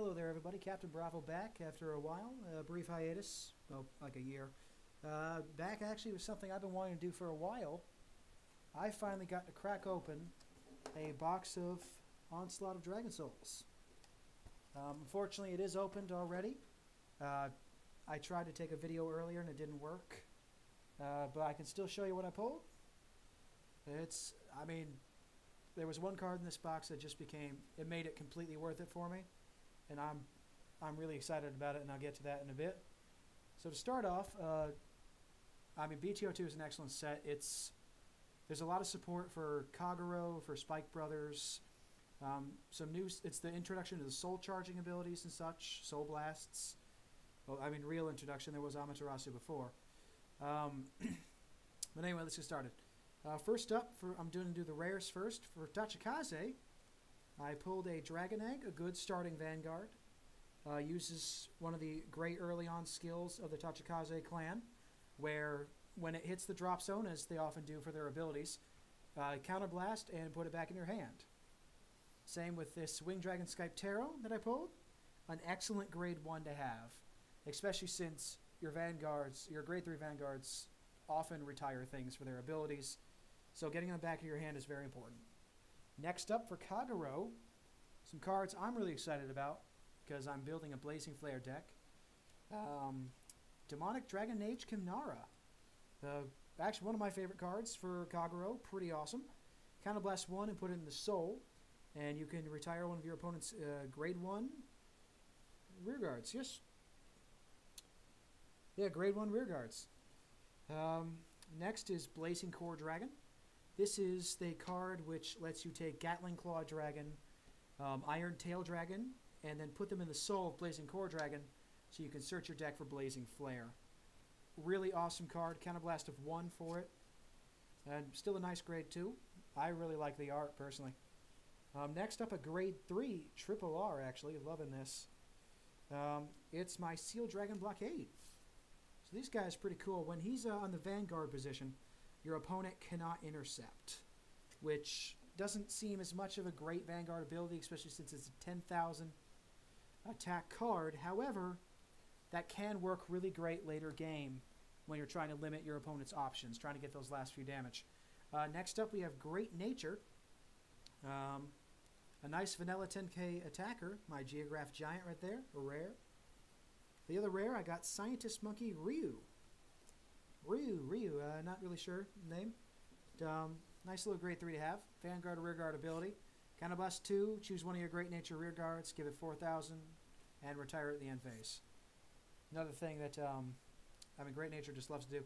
Hello there, everybody. Captain Bravo back after a while, a brief hiatus, well, like a year. Back actually with something I've been wanting to do for a while. I finally got to crack open a box of Onslaught of Dragon Souls. Unfortunately, it is opened already. I tried to take a video earlier and it didn't work, but I can still show you what I pulled. I mean, there was one card in this box that just it made it completely worth it for me. And I'm really excited about it, and I'll get to that in a bit. So to start off, I mean, BT02 is an excellent set. There's a lot of support for Kagero, for Spike Brothers. It's the introduction to the soul charging abilities and such, soul blasts. Well, I mean, real introduction. There was Amaterasu before. But anyway, let's get started. First up, I'm going to do the rares first. For Tachikaze, I pulled a Dragon Egg, a good starting Vanguard. Uses one of the great early on skills of the Tachikaze clan, where when it hits the drop zone, as they often do for their abilities, counterblast and put it back in your hand. Same with this Winged Dragon Skyptero that I pulled. An excellent grade 1 to have, especially since your Vanguards, your grade 3 Vanguards, often retire things for their abilities. So getting them back in your hand is very important. Next up for Kagero, some cards I'm really excited about because I'm building a Blazing Flare deck. Demonic Dragon Age Kimnara. Actually, one of my favorite cards for Kagero. Pretty awesome. Counterblast 1 and put it in the soul. And you can retire one of your opponent's grade 1 rearguards. Yes. Yeah, grade 1 rearguards. Next is Blazing Core Dragon. This is the card which lets you take Gatling Claw Dragon, Iron Tail Dragon, and then put them in the soul of Blazing Core Dragon so you can search your deck for Blazing Flare. Really awesome card. Counterblast of 1 for it. And still a nice grade 2. I really like the art, personally. Next up, a grade 3 Triple R, actually. Loving this. It's my Seal Dragon Blockade. So this guy is pretty cool. When he's on the Vanguard position, your opponent cannot intercept, which doesn't seem as much of a great Vanguard ability, especially since it's a 10,000 attack card. However, that can work really great later game when you're trying to limit your opponent's options, trying to get those last few damage. Next up, we have Great Nature. A nice vanilla 10k attacker, my Geograph Giant right there, a rare. The other rare, I got Scientist Monkey Ryu. Ryu, not really sure the name. Nice little grade 3 to have. Vanguard or Rearguard ability. Counterblast 2, choose one of your Great Nature Rearguards, give it 4,000, and retire it at the end phase. Another thing that, Great Nature just loves to do.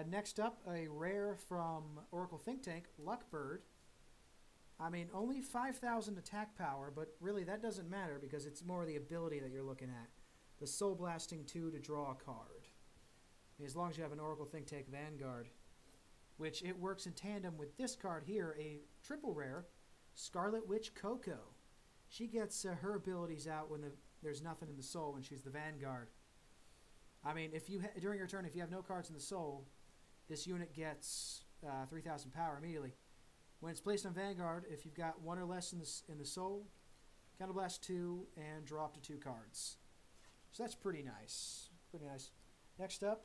Next up, a rare from Oracle Think Tank, Luckbird. I mean, only 5,000 attack power, but really that doesn't matter because it's more the ability that you're looking at. The Soul Blasting 2 to draw a card. As long as you have an Oracle Think Tank Vanguard, which it works in tandem with this card here, a triple rare, Scarlet Witch Coco. She gets her abilities out when there's nothing in the soul when she's the Vanguard. I mean, if you during your turn, if you have no cards in the soul, this unit gets 3,000 power immediately. When it's placed on Vanguard, if you've got 1 or less in the soul, Counterblast 2 and draw up to 2 cards. So that's pretty nice. Pretty nice. Next up,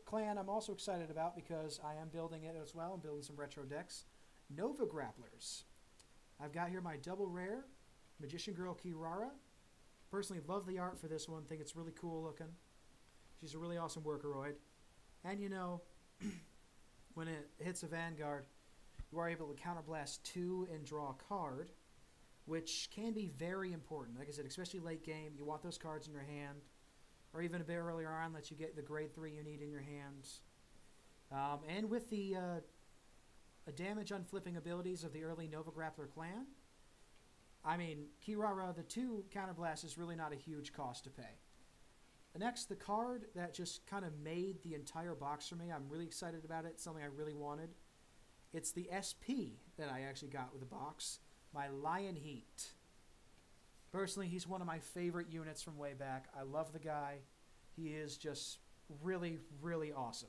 clan I'm also excited about because I am building it as well. I'm building some retro decks. Nova Grapplers. I've got here my double rare, Magician Girl Kirara. Personally love the art for this one. Think it's really cool looking. She's a really awesome workeroid. And you know, when it hits a Vanguard, you are able to counterblast 2 and draw a card, which can be very important. Like I said, especially late game, you want those cards in your hand. Or even a bit earlier on, lets you get the grade 3 you need in your hands. And with the damage unflipping abilities of the early Nova Grappler clan, I mean, Kirara, the 2 counterblast is really not a huge cost to pay. Next, the card that just kind of made the entire box for me. I'm really excited about it. It's something I really wanted. It's the SP that I actually got with the box, my Lion Heat. Personally, he's one of my favorite units from way back. I love the guy. He is just really, really awesome.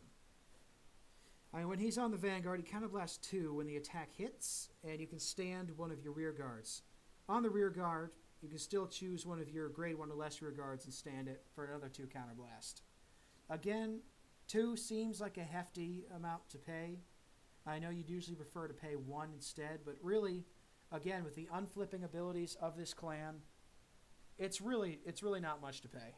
I mean, when he's on the Vanguard, he counterblasts 2 when the attack hits, and you can stand one of your rear guards. On the rear guard, you can still choose one of your grade 1 or less rear guards and stand it for another 2 counterblast. Again, 2 seems like a hefty amount to pay. I know you'd usually prefer to pay 1 instead, but really, again, with the unflipping abilities of this clan, it's really not much to pay.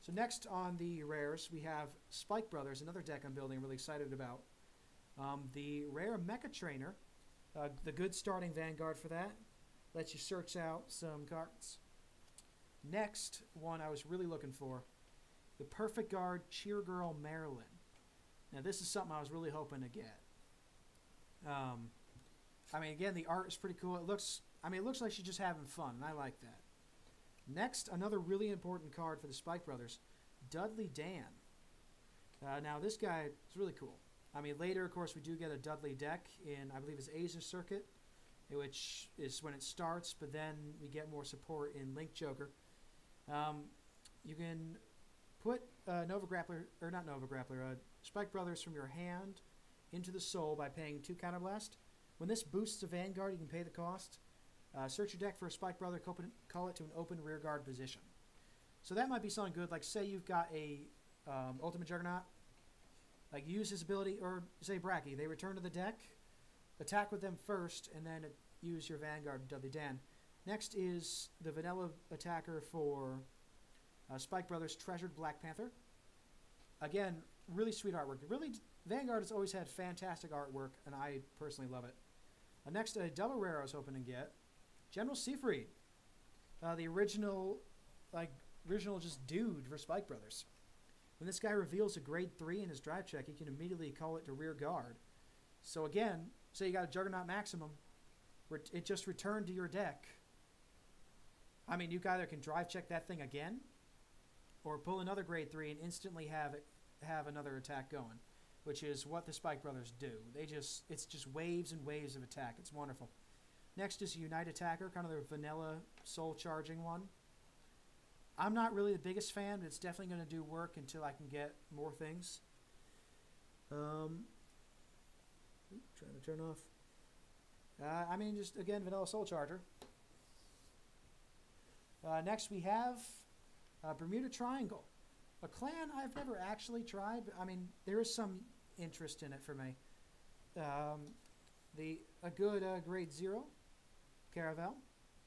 So next on the rares, we have Spike Brothers, another deck I'm building, I'm really excited about. The rare Mecha Trainer, the good starting Vanguard for that, lets you search out some cards. Next one I was really looking for, the Perfect Guard Cheer Girl Marilyn. Now this is something I was really hoping to get. I mean, again, the art is pretty cool. It looks like she's just having fun, and I like that. Next, another really important card for the Spike Brothers, Dudley Dan. Now this guy is really cool. I mean, later, of course, we do get a Dudley deck in, I believe, his Asia Circuit, which is when it starts, but then we get more support in Link Joker. You can put Spike Brothers from your hand into the soul by paying 2 counterblast. When this boosts a Vanguard, you can pay the cost. Search your deck for a Spike Brother, call it to an open rear guard position. So that might be something good, like say you've got a Ultimate Juggernaut, like use his ability, or say Bracky, they return to the deck, attack with them first, and then use your Vanguard, Dudley Dan. Next is the vanilla attacker for Spike Brothers, Treasured Black Panther. Again, really sweet artwork. Vanguard has always had fantastic artwork, and I personally love it. Next, a double rare I was hoping to get, General Seafried, the original just dude for Spike Brothers. When this guy reveals a grade 3 in his drive check, he can immediately call it to rear guard. So again, say you got a Juggernaut Maximum, it just returned to your deck. I mean, you either can drive check that thing again, or pull another grade 3 and instantly have another attack going, which is what the Spike Brothers do. It's just waves and waves of attack. It's wonderful. Next is a Unite Attacker, kind of the vanilla soul charging one. I'm not really the biggest fan, but it's definitely going to do work until I can get more things. Trying to turn off. I mean, just again, vanilla soul charger. Next we have Bermuda Triangle, a clan I've never actually tried, but I mean, there is some interest in it for me. A good grade 0 Caravel,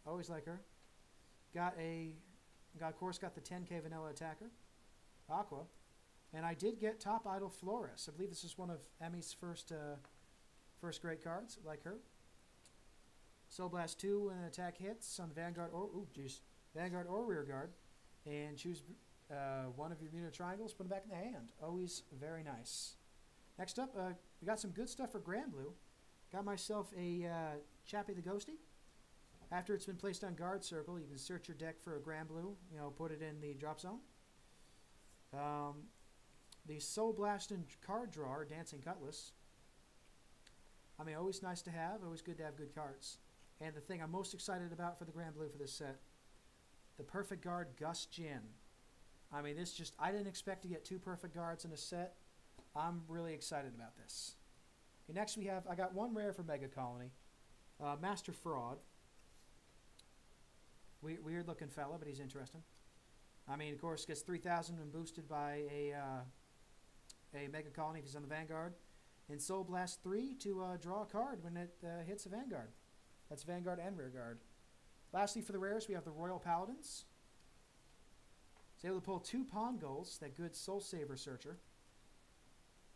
always like her. Of course, got the 10k vanilla attacker, Aqua, and I did get Top Idol Flores. I believe this is one of Emmy's first great cards, like her. Soul Blast 2 when an attack hits on Vanguard or rear guard, and choose one of your Bermuda Triangles, put them back in the hand. Always very nice. Next up, we got some good stuff for Granblue. Got myself a Chappie the Ghosty. After it's been placed on guard circle, you can search your deck for a Granblue, put it in the drop zone. The Soul Blast and card drawer, Dancing Cutlass. I mean, always nice to have, always good to have good cards. And the thing I'm most excited about for the Granblue for this set, the Perfect Guard Gus Jin. I mean, I didn't expect to get 2 Perfect Guards in a set. I'm really excited about this. Okay, next I got 1 rare for Mega Colony, Master Fraud. Weird looking fella, but he's interesting. I mean, of course, gets 3,000 when boosted by a Mega Colony if he's on the Vanguard. And Soul Blast 3 to draw a card when it hits a Vanguard. That's Vanguard and Rear Guard. Lastly, for the rares, we have the Royal Paladins. It's able to pull 2 Pawn Goals, that good Soul Saver Searcher.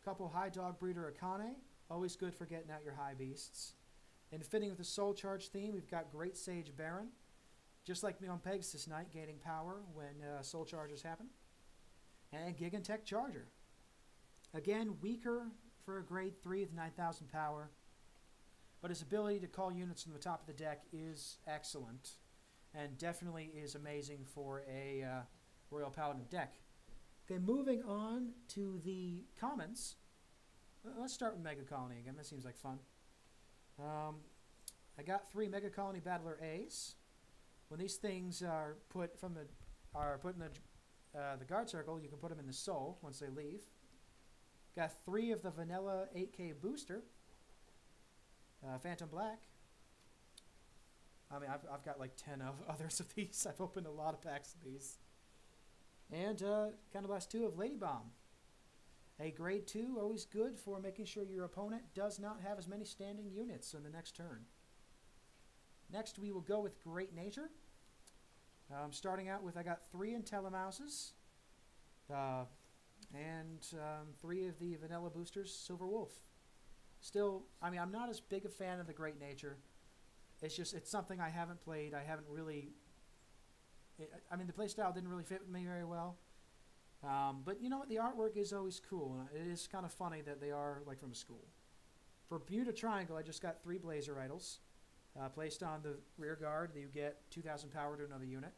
Couple High Dog Breeder Akane, always good for getting out your high beasts. And fitting with the Soul Charge theme, we've got Great Sage Baron. Just like me on Pegasus Night, gaining power when Soul Charges happen. And Gigantech Charger. Again, weaker for a grade 3 with 9,000 power. But his ability to call units from the top of the deck is excellent. And definitely is amazing for a Royal Paladin deck. Okay, moving on to the commons. Let's start with Mega Colony again. That seems like fun. I got 3 Mega Colony Battler A's. When these things are put in the guard circle, you can put them in the soul once they leave. Got 3 of the vanilla 8k booster, Phantom Black. I mean, I've got like 10 of others of these. I've opened a lot of packs of these. And Counterblast 2 of Lady Bomb. A grade 2, always good for making sure your opponent does not have as many standing units on the next turn. Next, we will go with Great Nature. Starting out with, I got 3 Intellimouses, and 3 of the Vanilla Boosters, Silver Wolf. Still, I mean, I'm not as big a fan of the Great Nature. It's just, it's something I haven't played. I haven't really, I mean, the playstyle didn't really fit with me very well. But you know what, the artwork is always cool. It is kind of funny that they are like from a school. For Bermuda Triangle, I just got 3 Blazer Idols. Placed on the rear guard, you get 2,000 power to another unit.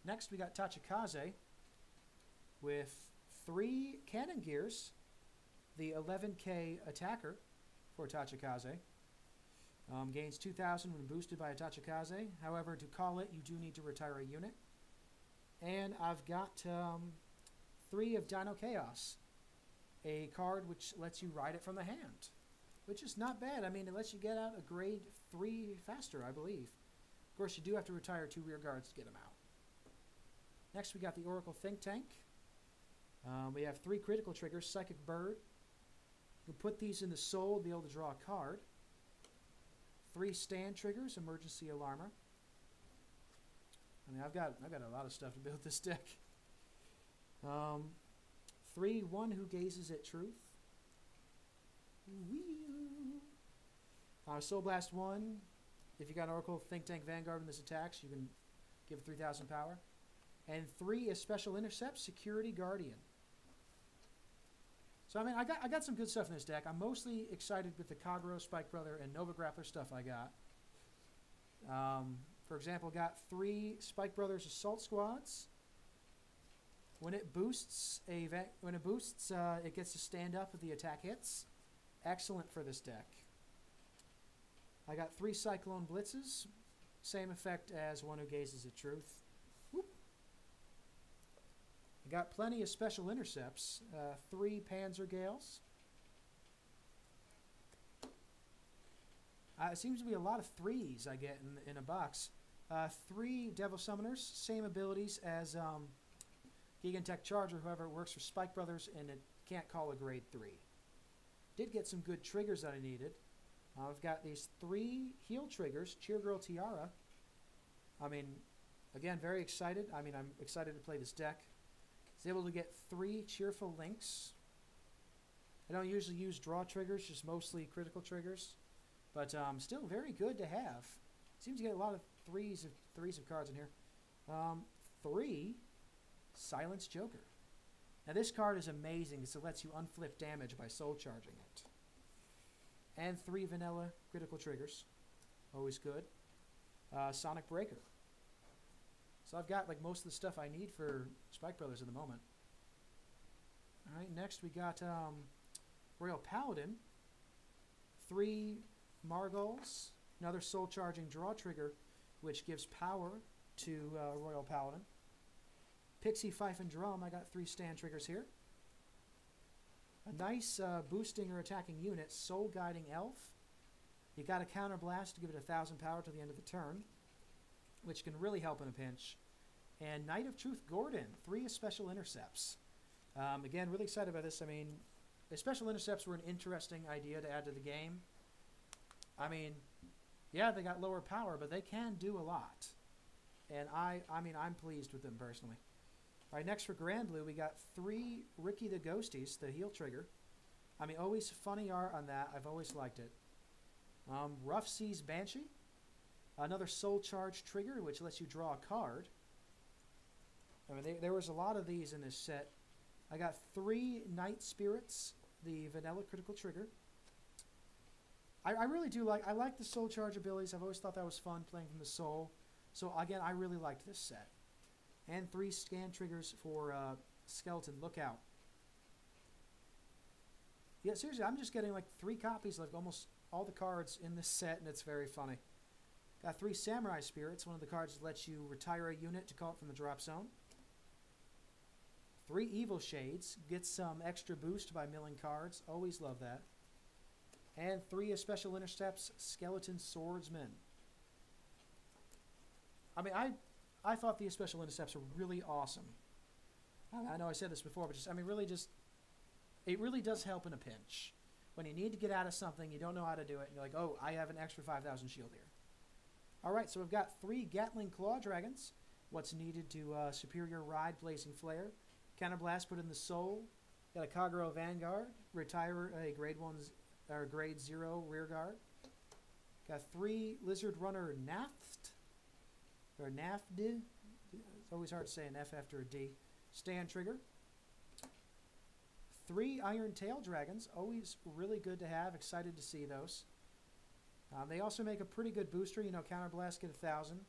Next, we got Tachikaze with 3 Cannon Gears, the 11k attacker for Tachikaze. Gains 2,000 when boosted by a Tachikaze. However, to call it, you do need to retire a unit. And I've got 3 of Dino Chaos, a card which lets you ride it from the hand, which is not bad. I mean, it lets you get out a grade 3 faster, I believe. Of course, you do have to retire 2 rear guards to get them out. Next, we got the Oracle Think Tank. We have 3 critical triggers, Psychic Bird. You can put these in the soul to be able to draw a card. 3 stand triggers, Emergency Alarmer. I mean, I've got a lot of stuff to build this deck. 3 One Who Gazes at Truth. Soul Blast 1. If you got Oracle Think Tank Vanguard in this attacks, you can give 3,000 power. And 3 is Special Intercept, Security Guardian. So I mean, I got some good stuff in this deck. I'm mostly excited with the Kagero, Spike Brother, and Nova Grappler stuff I got. For example, got 3 Spike Brothers Assault Squads. When it boosts, it gets to stand up if the attack hits. Excellent for this deck. I got 3 Cyclone Blitzes. Same effect as One Who Gazes at Truth. Whoop. I got plenty of Special Intercepts. 3 Panzer Gales. It seems to be a lot of 3s I get in a box. 3 Devil Summoners, same abilities as Gigantech Charger, however, it works for Spike Brothers, and it can't call a grade 3. Did get some good triggers that I needed. I've got these 3 heal triggers, Cheer Girl Tiara. I mean, again, very excited. I mean, I'm excited to play this deck. I was able to get 3 Cheerful Links. I don't usually use draw triggers, just mostly critical triggers. But still very good to have. Seems to get a lot of threes of cards in here. 3 Silence Joker. Now this card is amazing because it lets you unflip damage by soul charging it. And 3 vanilla critical triggers. Always good. Sonic Breaker. So I've got like most of the stuff I need for Spike Brothers at the moment. Alright, next we got Royal Paladin. 3 Margals. Another soul charging draw trigger which gives power to Royal Paladin. Pixie, Fife, and Drum. I got 3 stand triggers here. A nice boosting or attacking unit, Soul Guiding Elf. You got a Counter Blast to give it 1,000 power to the end of the turn, which can really help in a pinch. And Knight of Truth Gordon, 3 Special Intercepts. Again, really excited about this. I mean, the Special Intercepts were an interesting idea to add to the game. I mean, yeah, they got lower power, but they can do a lot. And I mean, I'm pleased with them personally. All right, next for Granblue, we got 3 Ricky the Ghosties, the heal trigger. I mean, always funny art on that. I've always liked it. Rough Seas Banshee. Another soul charge trigger, which lets you draw a card. I mean, there was a lot of these in this set. I got 3 Night Spirits, the vanilla critical trigger. I really do like the soul charge abilities. I've always thought that was fun playing from the soul. So again, I really liked this set. And 3 scan triggers for Skeleton Lookout. Yeah, seriously, I'm just getting like 3 copies of almost all the cards in this set, and it's very funny. Got 3 Samurai Spirits. One of the cards lets you retire a unit to call it from the drop zone. 3 Evil Shades. Get some extra boost by milling cards. Always love that. And 3 of Special Intercepts, Skeleton Swordsman. I mean, I thought the Special Intercepts were really awesome. I know I said this before, but just, I mean, really just, it really does help in a pinch. When you need to get out of something, you don't know how to do it, and you're like, oh, I have an extra 5,000 shield here. Alright, so we've got 3 Gatling Claw Dragons. What's needed to Superior Ride, Blazing Flare. Counterblast, put in the Soul. Got a Kagero Vanguard. Retire a Grade 1 or Grade 0 Rear Guard. Got 3 Lizard Runner Naft. Or Nafd. It's always hard to say an F after a D. Stand Trigger. 3 Iron Tail Dragons. Always really good to have. Excited to see those. They also make a pretty good booster. You know, Counterblast, get 1,000.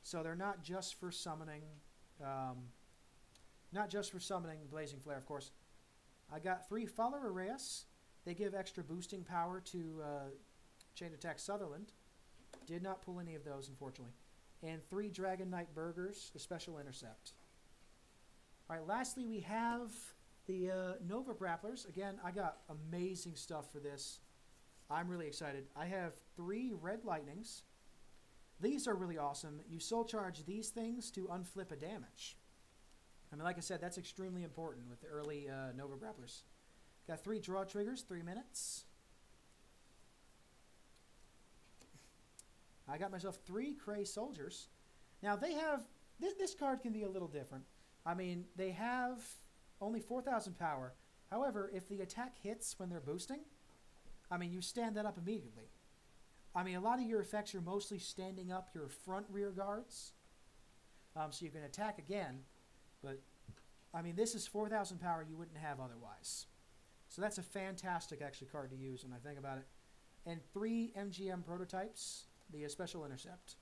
So they're not just for summoning... Blazing Flare, of course. I got 3 Faller Arrayas. They give extra boosting power to Chain Attack Sutherland. Did not pull any of those, unfortunately. And 3 Dragon Knight Burgers, a Special Intercept. Alright, lastly we have the Nova Grapplers. Again, I got amazing stuff for this. I'm really excited. I have 3 Red Lightnings. These are really awesome. You soul charge these things to unflip a damage. I mean, like I said, that's extremely important with the early Nova Grapplers. Got 3 Draw Triggers, 3 minutes. I got myself 3 Cray Soldiers. Now, they have... This card can be a little different. I mean, they have only 4,000 power. However, if the attack hits when they're boosting, I mean, you stand that up immediately. I mean, a lot of your effects are mostly standing up your front rear guards. So you can attack again. But, I mean, this is 4,000 power you wouldn't have otherwise. So that's a fantastic, actually, card to use when I think about it. And 3 MGM prototypes, the Special Intercept.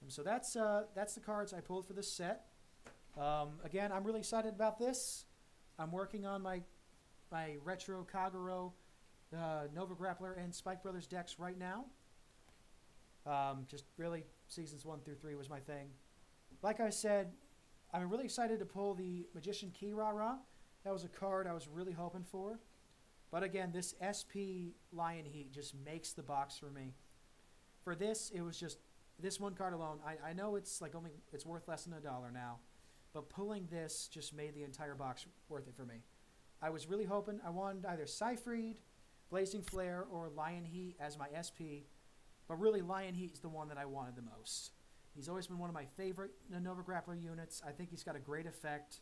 So that's the cards I pulled for this set. Again, I'm really excited about this. I'm working on my Retro Kagero, Nova Grappler, and Spike Brothers decks right now. Just really, Seasons 1 through 3 was my thing. Like I said, I'm really excited to pull the Magician Key Rah-Rah. That was a card I was really hoping for. But again, this SP Lion Heat just makes the box for me. For this, it was just, this one card alone, I know it's like it's worth less than $1 now. But pulling this just made the entire box worth it for me. I was really hoping I wanted either Cyfried, Blazing Flare, or Lion Heat as my SP. But really, Lion Heat is the one that I wanted the most. He's always been one of my favorite Nova Grappler units. I think he's got a great effect.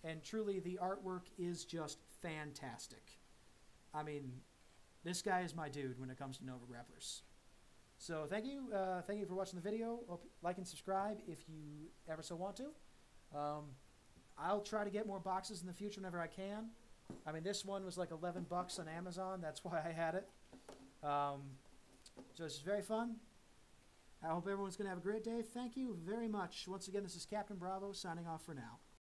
And truly, the artwork is just fantastic. I mean, this guy is my dude when it comes to Nova Grapplers. So thank you for watching the video. Hope, like and subscribe if you ever so want to. I'll try to get more boxes in the future whenever I can. I mean, this one was like $11 on Amazon. That's why I had it. So it's very fun. I hope everyone's going to have a great day. Thank you very much. Once again, this is Captain Bravo signing off for now.